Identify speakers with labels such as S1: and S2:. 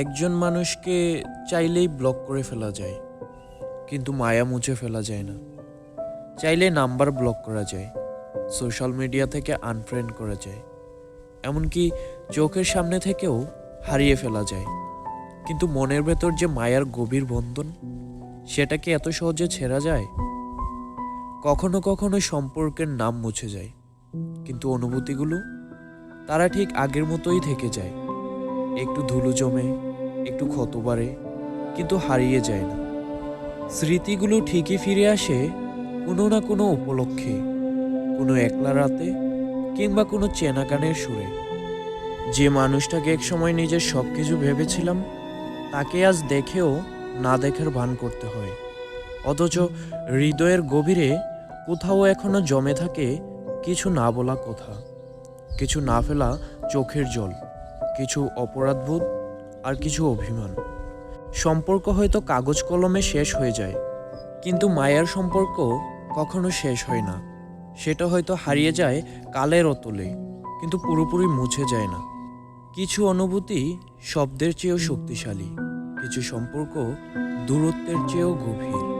S1: একজন মানুষকে চাইলেই ব্লক করে ফেলা যায়, কিন্তু মায়া মুছে ফেলা যায় না। চাইলে নাম্বার ব্লক করা যায়, সোশ্যাল মিডিয়া থেকে আনফ্রেন্ড করা যায়, এমনকি চোখের সামনে থেকেও হারিয়ে ফেলা যায়। কিন্তু মনের ভেতর যে মায়ার গভীর বন্ধন, সেটা কি এত সহজে ছেঁড়া যায়? কখনো কখনো সম্পর্কের নাম মুছে যায়, কিন্তু অনুভূতিগুলো তারা ঠিক আগের মতোই থেকে যায়। একটু ধুলো জমে, একটু ক্ষত বাড়ে, কিন্তু হারিয়ে যায় না। স্মৃতিগুলো ঠিকই ফিরে আসে কোনো না কোনো উপলক্ষে, কোনো একলা রাতে, কিংবা কোনো চেনা গানের সুরে। যে মানুষটাকে একসময় নিজের সব কিছু ভেবেছিলাম, তাকে আজ দেখেও না দেখার ভান করতে হয়। অথচ হৃদয়ের গভীরে কোথাও এখনো জমে থাকে কিছু না বলা কথা, কিছু না ফেলা চোখের জল, কিছু অপরাধবোধ, আর কিছু অভিমান। সম্পর্ক হয়তো কাগজ কলমে শেষ হয়ে যায়, কিন্তু মায়ার সম্পর্ক কখনো শেষ হয় না। সেটা হয়তো হারিয়ে যায় কালের অতলে, কিন্তু পুরোপুরি মুছে যায় না। কিছু অনুভূতি শব্দের চেয়েও শক্তিশালী, কিছু সম্পর্ক দূরত্বের চেয়েও গভীর।